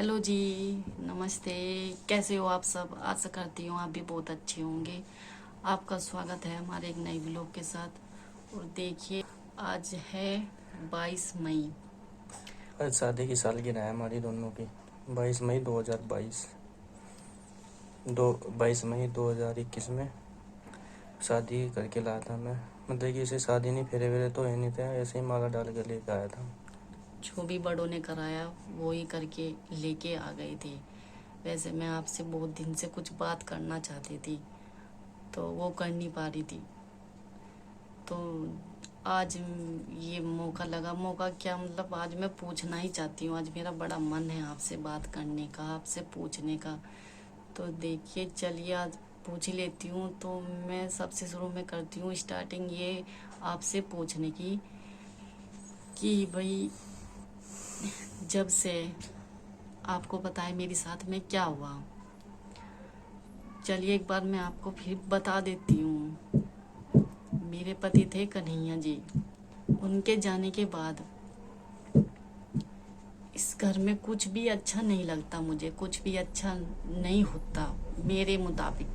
Hello जी। नमस्ते। कैसे हो आप सब? आशा करती हूँ आप भी बहुत अच्छे होंगे। आपका स्वागत है हमारे एक नए व्लॉग के साथ। और देखिए, आज है 22 मई। आज शादी की सालगिरह है हमारी दोनों की। 22 मई 2022। 22 मई 2021 में शादी करके लाया था मैं। मतलब कि इसे शादी नहीं, फेरे वेरे तो है नहीं था, ऐसे ही माला डाल के लेके आया था। जो भी बड़ों ने कराया वो ही करके लेके आ गए थे। वैसे मैं आपसे बहुत दिन से कुछ बात करना चाहती थी, तो वो कर नहीं पा रही थी। तो आज ये मौका लगा। मौका क्या, मतलब आज मैं पूछना ही चाहती हूँ। आज मेरा बड़ा मन है आपसे बात करने का, आपसे पूछने का। तो देखिए, चलिए आज पूछ ही लेती हूँ। तो मैं सबसे शुरू में करती हूँ स्टार्टिंग ये आपसे पूछने की कि भाई, जब से आपको पता है मेरे साथ में क्या हुआ। चलिए एक बार मैं आपको फिर बता देती हूँ। मेरे पति थे कन्हैया जी। उनके जाने के बाद इस घर में कुछ भी अच्छा नहीं लगता मुझे, कुछ भी अच्छा नहीं होता मेरे मुताबिक।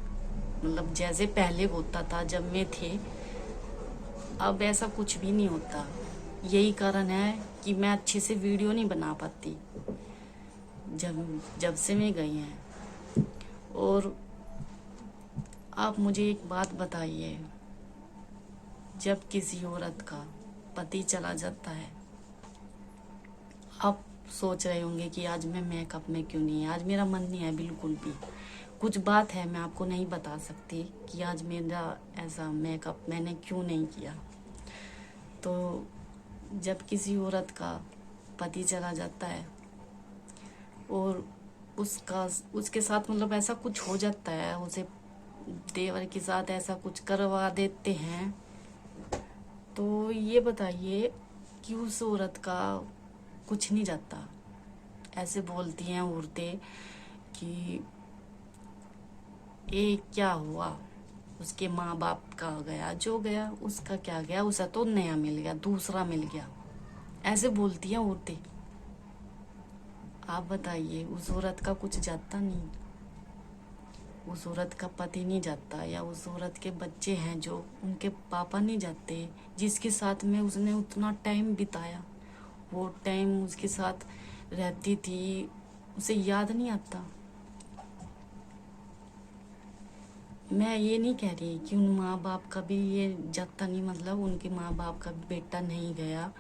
मतलब जैसे पहले होता था जब मैं थे, अब ऐसा कुछ भी नहीं होता। यही कारण है कि मैं अच्छे से वीडियो नहीं बना पाती जब जब से मैं गई हैं। और आप मुझे एक बात बताइए, जब किसी औरत का पति चला जाता है, आप सोच रहे होंगे कि आज मैं मेकअप में क्यों नहीं है। आज मेरा मन नहीं है बिल्कुल भी। कुछ बात है, मैं आपको नहीं बता सकती कि आज मेरा ऐसा मेकअप मैंने क्यों नहीं किया। तो जब किसी औरत का पति चला जाता है और उसका उसके साथ मतलब ऐसा कुछ हो जाता है, उसे देवर के साथ ऐसा कुछ करवा देते हैं, तो ये बताइए कि उस औरत का कुछ नहीं जाता। ऐसे बोलती हैं औरतें कि ये क्या हुआ, उसके माँ बाप का गया जो गया, उसका क्या गया, उसे तो नया मिल गया, दूसरा मिल गया। ऐसे बोलती हैं औरतें। आप बताइए, उस औरत का कुछ जाता नहीं, उस औरत का पति नहीं जाता, या उस औरत के बच्चे हैं जो उनके पापा नहीं जाते, जिसके साथ में उसने उतना टाइम बिताया, वो टाइम उसके साथ रहती थी, उसे याद नहीं आता। मैं ये नहीं कह रही कि उन माँ बाप का भी ये जाता नहीं, मतलब उनके माँ बाप का बेटा नहीं गया।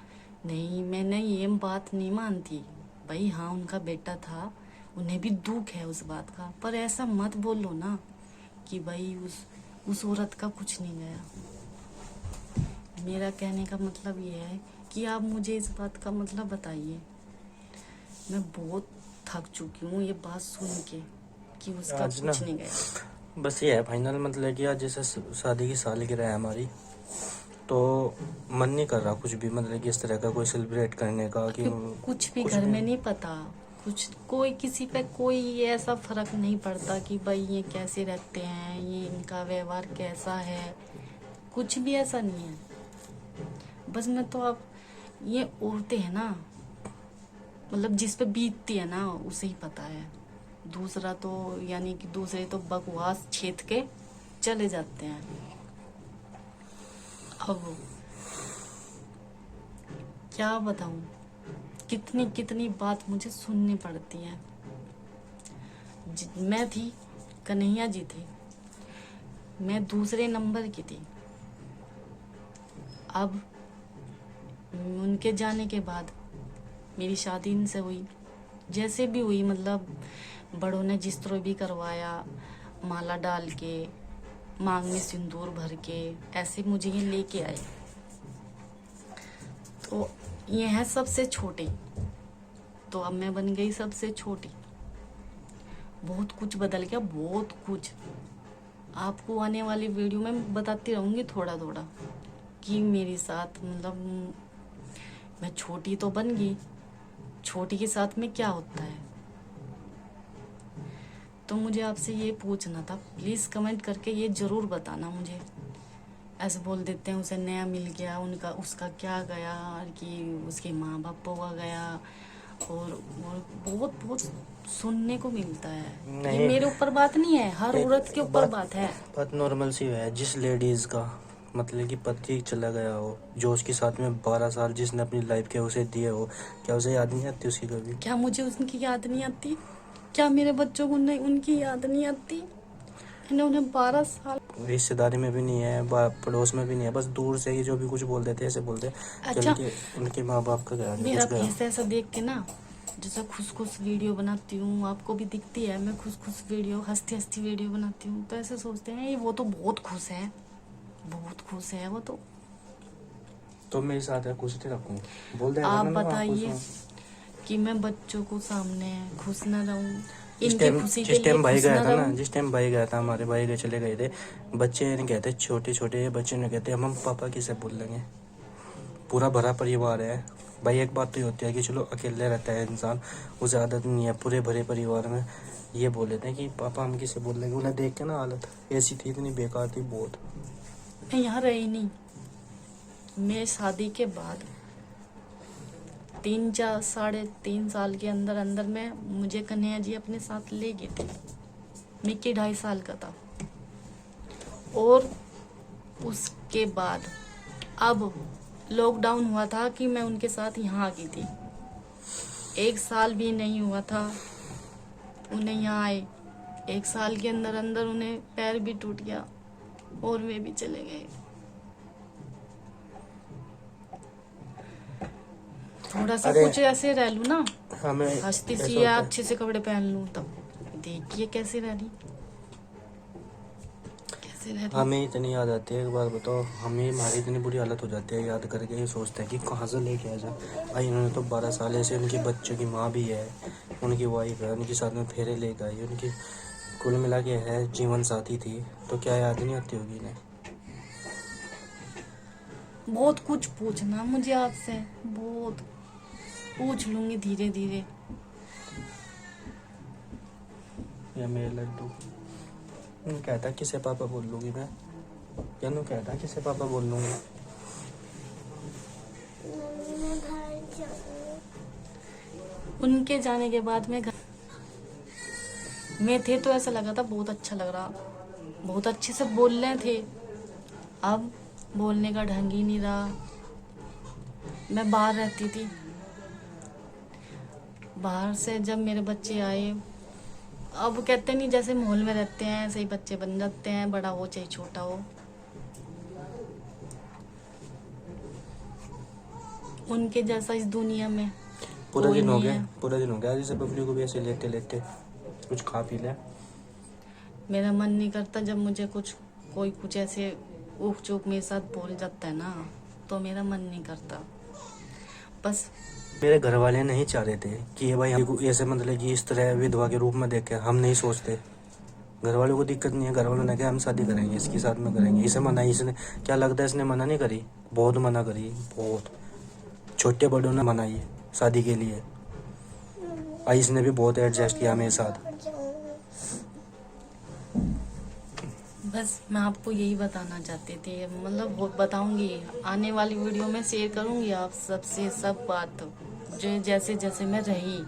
नहीं, मैंने ये बात नहीं मानती। भाई हाँ, उनका बेटा था, उन्हें भी दुख है उस बात का, पर ऐसा मत बोलो ना कि भाई उस औरत का कुछ नहीं गया। मेरा कहने का मतलब ये है कि आप मुझे इस बात का मतलब बताइए। मैं बहुत थक चुकी हूँ ये बात सुन के कि उसका आज ना कुछ नहीं गया। बस ये है फाइनल, मतलब कि आज जैसे शादी की सालगिरह है हमारी, तो मन नहीं कर रहा कुछ भी, मतलब कि इस तरह का कोई सेलिब्रेट करने का कि क्यों? कुछ भी कुछ घर भी। में नहीं पता। कुछ कोई किसी पे कोई ये ऐसा फर्क नहीं पड़ता कि भाई ये कैसे रहते हैं, ये इनका व्यवहार कैसा है। कुछ भी ऐसा नहीं है। बस मैं तो अब, ये औरतें हैं ना, मतलब जिस पे बीतती है ना उसे ही पता है। दूसरा तो, यानी कि दूसरे तो बकवास छेद के चले जाते हैं। अब क्या बताऊं, कितनी कितनी बात मुझे सुननी पड़ती है। मैं थी, कन्हैया जी थे, मैं दूसरे नंबर की थी। अब उनके जाने के बाद मेरी शादी इनसे हुई, जैसे भी हुई, मतलब बड़ों ने जिस तरह भी करवाया, माला डाल के, मांग में सिंदूर भर के, ऐसे मुझे ये लेके आए। तो ये है सबसे छोटे, तो अब मैं बन गई सबसे छोटी। बहुत कुछ बदल गया, बहुत कुछ। आपको आने वाली वीडियो में बताती रहूंगी थोड़ा थोड़ा कि मेरे साथ, मतलब मैं छोटी तो बन गई, छोटी के साथ में क्या होता है। तो मुझे आपसे ये पूछना था, प्लीज़ कमेंट करके ये ज़रूर बताना मुझे। ऐसे बोल देते हैं उसे नया मिल गया, उनका उसका क्या गया, कि उसके माँ बापों का गया, और बहुत बहुत सुनने को मिलता है। नहीं। ये मेरे ऊपर बात नहीं है, हर एक औरत के ऊपर बात है। बात नॉर्मल सी है। जिस लेडीज का मतलब कि पति चला गया हो, जो उसके साथ में 12 साल जिसने अपनी लाइफ के उसे दिए हो, क्या उसे याद नहीं आती उसकी कभी? क्या मुझे उनकी याद नहीं आती? क्या मेरे बच्चों को नहीं उनकी याद नहीं आती? मैंने उन्हें 12 साल। रिश्तेदारी में भी नहीं है, पड़ोस में भी नहीं है, बस दूर से ही जो भी कुछ बोल देते हैं ऐसे बोलते हैं कि अच्छा, उनके माँ बाप का गया, मेरा कुछ गया। फेस ऐसा देख के ना, जैसे खुश खुश वीडियो बनाती हूँ, आपको भी दिखती है मैं खुश खुश वीडियो, हंसती हंसती वीडियो बनाती हूँ, तो ऐसे सोचते हैं ये वो तो बहुत खुश है, बहुत खुश है वो तो मेरे साथ है, खुश नहीं रखूँ, बोल देगा आप ना मैं वहाँ खुश बताइए हूँ। कि मैं बच्चों को सामने खुश न रहूं, जिस इनकी टाइम खुशी के जिस लिए टाइम भाई खुश गया न था ना, रहूं। जिस टाइम भाई गया था, हमारे भाई गए चले गए थे, बच्चे नहीं कहते, छोटे छोटे बच्चे नहीं कहते हम पापा किसे बोल लेंगे, पूरा भरा परिवार है भाई। एक बात तो ये होती है कि चलो अकेले रहता है इंसान, उसे आदत नहीं है, पूरे भरे परिवार में ये बोल लेते हैं कि पापा हम किसे बोल लेंगे। उन्हें देख के ना हालत ऐसी थी, इतनी बेकार थी बहुत। मैं यहाँ रही नहीं। मैं शादी के बाद 3-3.5 साल के अंदर अंदर में मुझे कन्हैया जी अपने साथ ले गए थे। मिक्की 2.5 साल का था। और उसके बाद अब लॉकडाउन हुआ था कि मैं उनके साथ यहाँ आ गई थी। 1 साल भी नहीं हुआ था उन्हें यहाँ आए। 1 साल के अंदर अंदर उन्हें पैर भी टूट गया और वे भी चले गए। थोड़ा सा अरे कुछ ऐसे रह लूं ना, हमें हंसती ऐसा सी होता या है। अच्छे से कपड़े पहन लूं, तब देखिए कैसे रह रही, कैसे रह रही। हमें इतनी याद आती है, एक बार बताओ, हमें हमारी इतनी बुरी हालत हो जाती है याद करके, ये सोचते हैं कि कहाँ से लेके आ जा भाई। इन्होंने तो 12 साल ऐसे, उनके बच्चों की माँ भी है, उनकी वाइफ है, उनके साथ में फेरे लेकर आई, उनकी कुल मिला के है जीवन साथी थी, तो क्या याद नहीं आती होगी इन्हें? बहुत कुछ पूछना मुझे आपसे, बहुत पूछ लूंगी धीरे धीरे। या मेरे लड्डू कहता किसे पापा बोल लूँगी मैं, या नु कहता किसे पापा बोल लूँगी। उनके जाने के बाद मैं घर में थे तो ऐसा लगा था बहुत अच्छा लग रहा, बहुत अच्छे से बोल रहे थे। अब बोलने का ढंग ही नहीं रहा। मैं बाहर रहती थी, बाहर से जब मेरे बच्चे आए, अब कहते नहीं जैसे माहौल में रहते हैं ऐसे ही बच्चे बन जाते हैं, बड़ा हो चाहे छोटा हो। उनके जैसा इस दुनिया में पूरा कोई दिन हो नहीं गया, है। पूरा दिन हो गया जैसे बबली को भी ऐसे लेते लेते कुछ खा पी ले। मेरा मन नहीं करता जब मुझे कोई कुछ ऐसे ऊख चूक मेरे साथ बोल जाता है ना, तो मेरा मन नहीं करता। बस मेरे घर वाले नहीं चाह रहे थे कि ये भाई हमको ऐसे मतलब कि इस तरह विधवा के रूप में देखे, हम नहीं सोचते। घर वालों को दिक्कत नहीं है, घर वालों ने कहा हम शादी करेंगे, इसके साथ में करेंगे, इसे मना, इसने क्या लगता है इसने मना नहीं करी, बहुत मना करी, बहुत छोटे बड़ों ने मनाई शादी के लिए। आई इसने भी बहुत एडजस्ट किया मेरे साथ। बस मैं आपको यही बताना चाहती थी, मतलब वो बताऊंगी आने वाली वीडियो में, शेयर करूंगी आप सबसे सब बात, जो जैसे जैसे मैं रही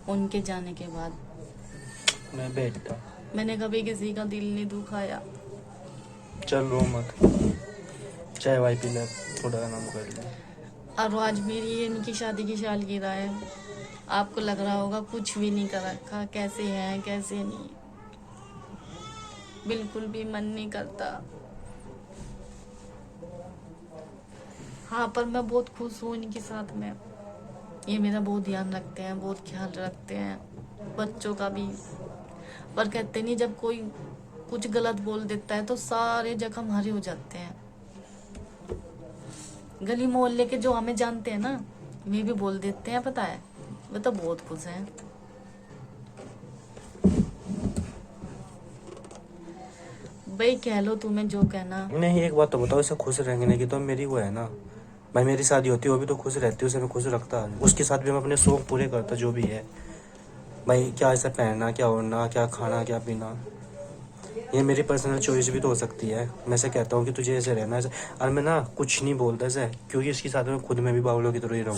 उनके जाने के बाद। मैं बैठता, मैंने कभी किसी का दिल नहीं दुखाया। चल रो मत, चाय वाय पी ले, थोड़ा आराम कर ले। और आज मेरी इनकी शादी की सालगिरह है। आपको लग रहा होगा कुछ भी नहीं कर रखा, कैसे है कैसे नहीं, बिल्कुल भी मन नहीं करता। हाँ, पर मैं बहुत खुश हूँ इनके साथ में। ये मेरा बहुत ध्यान रखते हैं, बहुत ख्याल रखते हैं, बच्चों का भी। पर कहते नहीं जब कोई कुछ गलत बोल देता है तो सारे जख्म हरे हो जाते हैं। गली मोहल्ले के जो हमें जानते हैं ना, वे भी बोल देते हैं, पता है, वे तो बहुत खुश हैं। भाई कह लो तुम्हें जो कहना। नहीं, एक बात तो बताओ, इसे खुश रहने की तो मेरी वो है ना भाई, मेरी शादी होती है वो भी तो खुश रहती है, उसे मैं खुश रखता, उसके साथ भी मैं अपने शौक पूरे करता जो भी है भाई। क्या ऐसा पहनना, क्या ओढ़ना, क्या खाना, क्या पीना, ये मेरी पर्सनल चॉइस भी तो हो सकती है। मैं से कहता हूँ कि तुझे ऐसे रहना है, और मैं ना कुछ नहीं बोलता ऐसे, क्योंकि इसके साथ में खुद में भी बावलों की तरह ही रहूँ।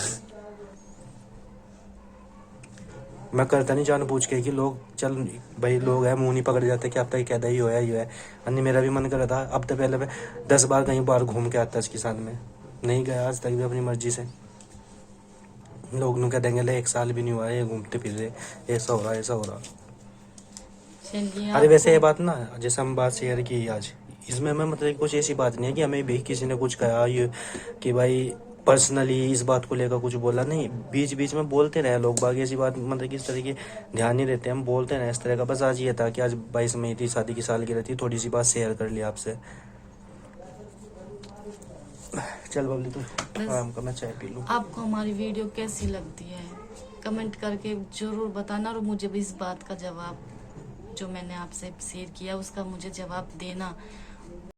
मैं करता नहीं जानबूझ के कि लोग चल भाई लोग है मुंह नहीं पकड़ जाते कि अब तक कहता ही होया ही है। अन्य मेरा भी मन कर रहा था, अब तो पहले मैं 10 बार कहीं बार घूम के आता इसके साथ में, नहीं गया आज तक भी अपनी मर्जी से। लोग नु कह देंगे ले 1 साल भी नहीं हुआ है ये घूमते फिर रहे, ऐसा हो रहा ऐसा हो रहा। चलिए अरे वैसे ये आपको बात ना, जैसे हम बात शेयर की आज, इसमें मैं मतलब कुछ ऐसी बात नहीं है कि हमें भी किसी ने कुछ कहा ये कि भाई पर्सनली इस बात को लेकर कुछ बोला, नहीं, बीच बीच में बोलते रहे लोग बाकी ऐसी बात मतलब कि इस तरह की ध्यान नहीं देते, हम बोलते रहे इस तरह का। बस आज ये था कि आज 22 मई थी, शादी की सालगिरह थी, थोड़ी सी बात शेयर कर ली आपसे। चल बबली तू बस आराम कर, मैं चाय पी लूँ। आपको हमारी वीडियो कैसी लगती है कमेंट करके ज़रूर बताना, और मुझे भी इस बात का जवाब जो मैंने आपसे शेयर किया उसका मुझे जवाब देना।